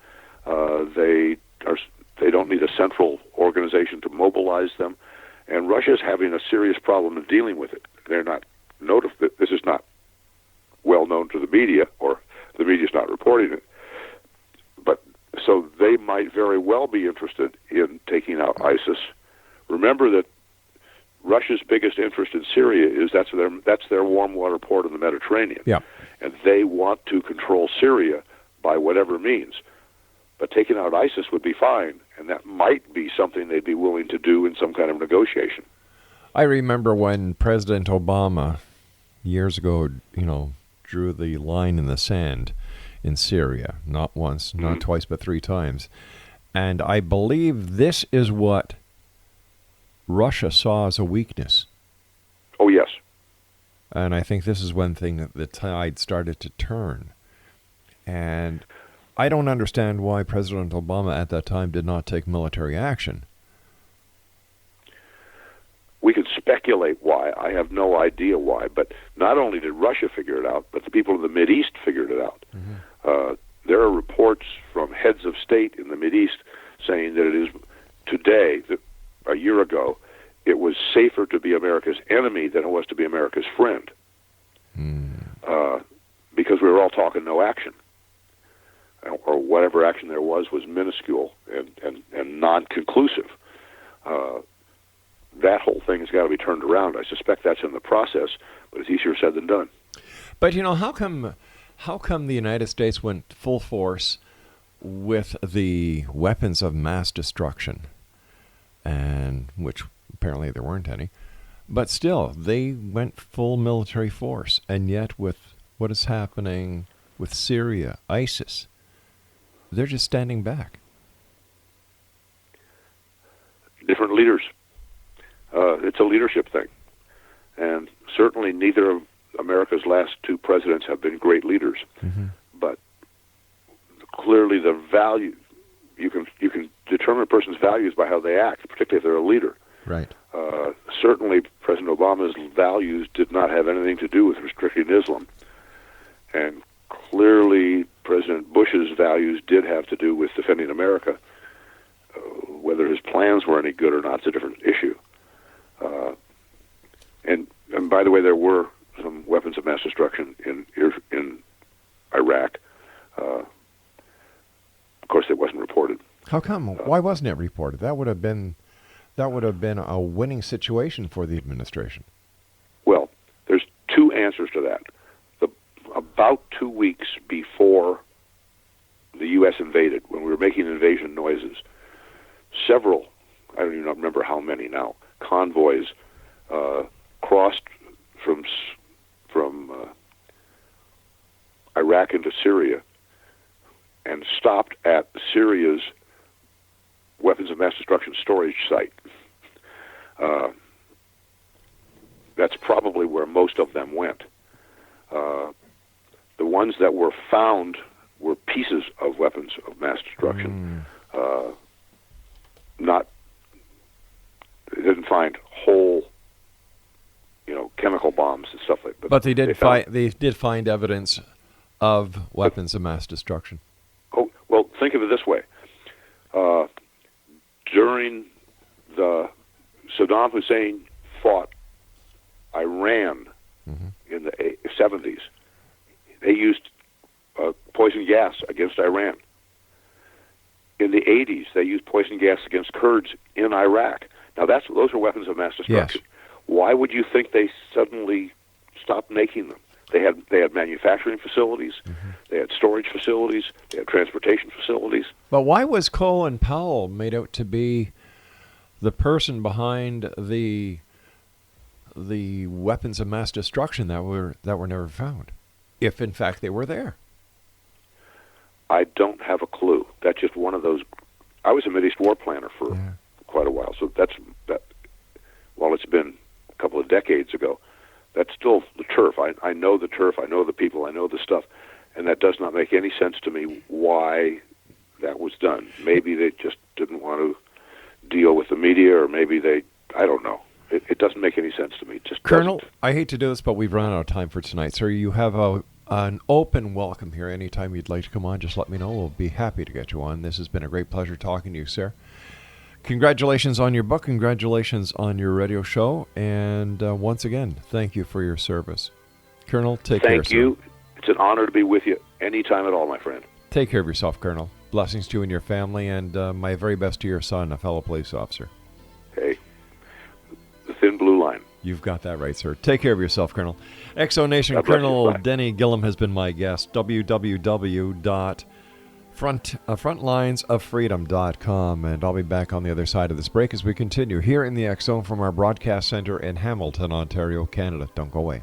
They don't need a central organization to mobilize them. And Russia's having a serious problem in dealing with it. They're not notified. This is not well known to the media, or the media's not reporting it. But so they might very well be interested in taking out ISIS. Remember that Russia's biggest interest in Syria is that's their warm water port in the Mediterranean. Yeah. And they want to control Syria by whatever means. But taking out ISIS would be fine, and that might be something they'd be willing to do in some kind of negotiation. I remember when President Obama, years ago, drew the line in the sand in Syria, not once, not twice, but 3 times. And I believe this is what Russia saw as a weakness. Oh, yes. And I think this is one thing that the tide started to turn. And I don't understand why President Obama at that time did not take military action. We could speculate why. I have no idea why. But not only did Russia figure it out, but the people in the Mideast figured it out. Mm-hmm. There are reports from heads of state in the Mideast saying that it is today, a year ago, it was safer to be America's enemy than it was to be America's friend. Because we were all talking no action. Or whatever action there was minuscule and non-conclusive. That whole thing has got to be turned around. I suspect that's in the process, but it's easier said than done. But, how come the United States went full force with the weapons of mass destruction, and which apparently there weren't any, but still, they went full military force, and yet with what is happening with Syria, ISIS, they're just standing back. Different leaders. It's a leadership thing. And certainly neither of America's last 2 presidents have been great leaders. Mm-hmm. But clearly the value, you can determine a person's values by how they act, particularly if they're a leader. Right. Certainly President Obama's values did not have anything to do with restricting Islam. And clearly President Bush's values did have to do with defending America. Whether his plans were any good or not is a different issue. And by the way, there were some weapons of mass destruction in Iraq. Of course, it wasn't reported. How come? Why wasn't it reported? That would have been a winning situation for the administration. Well, there's 2 answers to that. About 2 weeks before the U.S. invaded, when we were making invasion noises, several, I don't even remember how many now, convoys crossed from Iraq into Syria and stopped at Syria's weapons of mass destruction storage site. That's probably where most of them went. The ones that were found were pieces of weapons of mass destruction. They didn't find whole, chemical bombs and stuff like that. But they did find evidence of weapons of mass destruction. Oh, well, think of it this way. During the Saddam Hussein fought Iran in the 70s, they used poison gas against Iran. In the 80s, they used poison gas against Kurds in Iraq. Now, those are weapons of mass destruction. Yes. Why would you think they suddenly stopped making them? They had manufacturing facilities, they had storage facilities, they had transportation facilities. But why was Colin Powell made out to be the person behind the weapons of mass destruction that were never found, if in fact they were there? I don't have a clue. That's just one of those. I was a Mideast War Planner for quite a while, so that. While it's been a couple of decades ago, that's still the turf. I know the turf. I know the people. I know the stuff, and that does not make any sense to me why that was done. Maybe they just didn't want to deal with the media, or maybe I don't know. It doesn't make any sense to me. It just Colonel, doesn't. I hate to do this, but we've run out of time for tonight. Sir, you have an open welcome here. Anytime you'd like to come on, just let me know. We'll be happy to get you on. This has been a great pleasure talking to you, sir. Congratulations on your book. Congratulations on your radio show. And once again, thank you for your service. Colonel, take care, sir. Thank you. It's an honor to be with you anytime at all, my friend. Take care of yourself, Colonel. Blessings to you and your family, and my very best to your son, a fellow police officer. Okay. The thin blue You've got that right, sir. Take care of yourself, Colonel. Exo Nation God bless you. Colonel Bye. Denny Gillem has been my guest. www.frontlinesoffreedom.com. And I'll be back on the other side of this break as we continue here in the X Zone from our broadcast center in Hamilton, Ontario, Canada. Don't go away.